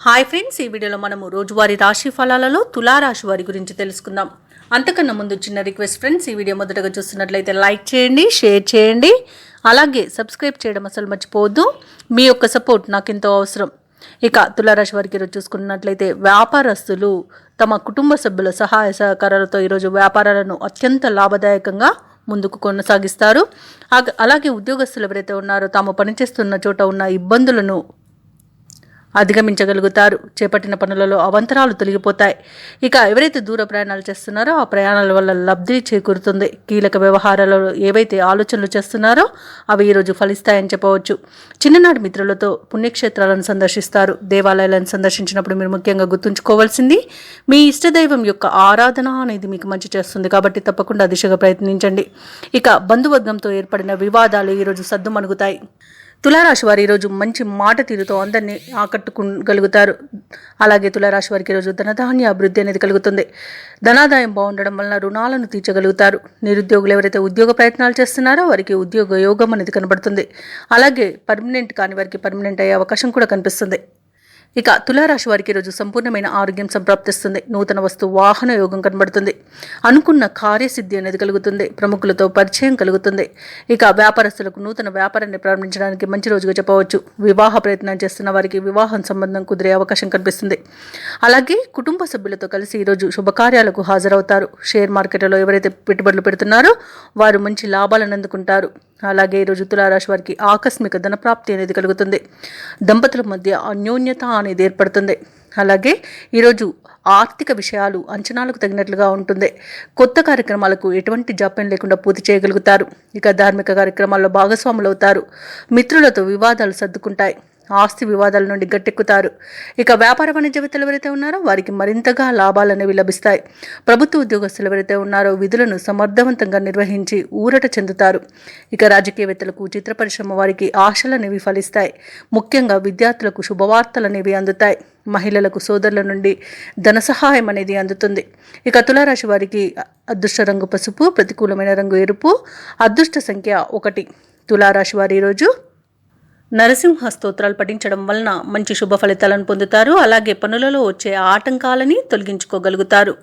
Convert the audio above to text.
Hi friends, ఈ వీడియోలో మనము రోజువారీ రాశి ఫలాలలో తులారాశి వారి గురించి తెలుసుకుందాం. అంతకన్నా ముందు చిన్న రిక్వెస్ట్ ఫ్రెండ్స్, ఈ వీడియో మొదటగా చూస్తున్నట్లయితే లైక్ చేయండి, షేర్ చేయండి, అలాగే సబ్స్క్రైబ్ చేయడం అసలు మర్చిపోవద్దు. మీ యొక్క సపోర్ట్ నాకు ఎంతో అవసరం. ఇక తులారాశి వారికి ఈరోజు చూసుకున్నట్లయితే వ్యాపారస్తులు తమ కుటుంబ సభ్యుల సహాయ సహకారాలతో ఈరోజు వ్యాపారాలను అత్యంత లాభదాయకంగా ముందుకు కొనసాగిస్తారు. అలాగే ఉద్యోగస్తులు ఎవరైతే ఉన్నారో తాము పనిచేస్తున్న చోట ఉన్న ఇబ్బందులను అధిగమించగలుగుతారు. చేపట్టిన పనులలో అవంతరాలు తొలగిపోతాయి. ఇక ఎవరైతే దూర ప్రయాణాలు చేస్తున్నారో ఆ ప్రయాణాల వల్ల లబ్ధి చేకూరుతుంది. కీలక వ్యవహారాలలో ఏవైతే ఆలోచనలు చేస్తున్నారో అవి ఈరోజు ఫలిస్తాయని చెప్పవచ్చు. చిన్ననాటి మిత్రులతో పుణ్యక్షేత్రాలను సందర్శిస్తారు. దేవాలయాలను సందర్శించినప్పుడు మీరు ముఖ్యంగా గుర్తుంచుకోవాల్సింది మీ ఇష్టదైవం యొక్క ఆరాధన అనేది మీకు మంచి చేస్తుంది. కాబట్టి తప్పకుండా దిశగా ప్రయత్నించండి. ఇక బంధువర్గంతో ఏర్పడిన వివాదాలు ఈరోజు సద్దుమణుగుతాయి. తులారాశి వారు ఈరోజు మంచి మాట తీరుతో అందరినీ ఆకట్టుకోగలుగుతారు. అలాగే తులారాశి వారికి ఈరోజు ధనధాన్య అభివృద్ధి అనేది కలుగుతుంది. ధనాదాయం బాగుండడం వలన రుణాలను తీర్చగలుగుతారు. నిరుద్యోగులు ఎవరైతే ఉద్యోగ ప్రయత్నాలు చేస్తున్నారో వారికి ఉద్యోగ యోగం అనేది కనబడుతుంది. అలాగే పర్మనెంట్ కాని వారికి పర్మనెంట్ అయ్యే అవకాశం కూడా కనిపిస్తుంది. ఇక తులారాశి వారికి ఈరోజు సంపూర్ణమైన ఆరోగ్యం సంప్రాప్తిస్తుంది. నూతన వస్తు వాహన యోగం కనబడుతుంది. అనుకున్న కార్యసిద్ధి అనేది కలుగుతుంది. ప్రముఖులతో పరిచయం కలుగుతుంది. ఇక వ్యాపారస్తులకు నూతన వ్యాపారాన్ని ప్రారంభించడానికి మంచి రోజుగా చెప్పవచ్చు. వివాహ ప్రయత్నం చేస్తున్న వారికి వివాహం సంబంధం కుదిరే అవకాశం కనిపిస్తుంది. అలాగే కుటుంబ సభ్యులతో కలిసి ఈరోజు శుభకార్యాలకు హాజరవుతారు. షేర్ మార్కెట్లో ఎవరైతే పెట్టుబడులు పెడుతున్నారో వారు మంచి లాభాలను అందుకుంటారు. అలాగే ఈరోజు తులారాశి వారికి ఆకస్మిక ధనప్రాప్తి అనేది కలుగుతుంది. దంపతుల మధ్య అన్యోన్యత అనేది ఏర్పడుతుంది. అలాగే ఈరోజు ఆర్థిక విషయాలు అంచనాలకు తగినట్లుగా ఉంటుంది. కొత్త కార్యక్రమాలకు ఎటువంటి జాప్యం లేకుండా పూర్తి చేయగలుగుతారు. ఇక ధార్మిక కార్యక్రమాల్లో భాగస్వాములు అవుతారు. మిత్రులతో వివాదాలు సర్దుకుంటాయి. ఆస్తి వివాదాల నుండి గట్టెక్కుతారు. ఇక వ్యాపార వాణిజ్యవేత్తలు ఎవరైతే ఉన్నారో వారికి మరింతగా లాభాలు అనేవి లభిస్తాయి. ప్రభుత్వ ఉద్యోగస్తులు ఎవరైతే ఉన్నారో విధులను సమర్థవంతంగా నిర్వహించి ఊరట చెందుతారు. ఇక రాజకీయవేత్తలకు, చిత్ర పరిశ్రమ వారికి ఆశలు అనేవి ఫలిస్తాయి. ముఖ్యంగా విద్యార్థులకు శుభవార్తలు అనేవి అందుతాయి. మహిళలకు సోదరుల నుండి ధన సహాయం అనేది అందుతుంది. ఇక తులారాశి వారికి అదృష్ట రంగు పసుపు, ప్రతికూలమైన రంగు ఎరుపు, అదృష్ట సంఖ్య 1. తులారాశి వారి ఈరోజు నరసింహ స్తోత్రాలు పఠించడం వలన మంచి శుభ ఫలితాలను పొందుతారు. అలాగే పనులలో వచ్చే ఆటంకాలని తొలగించుకోగలుగుతారు.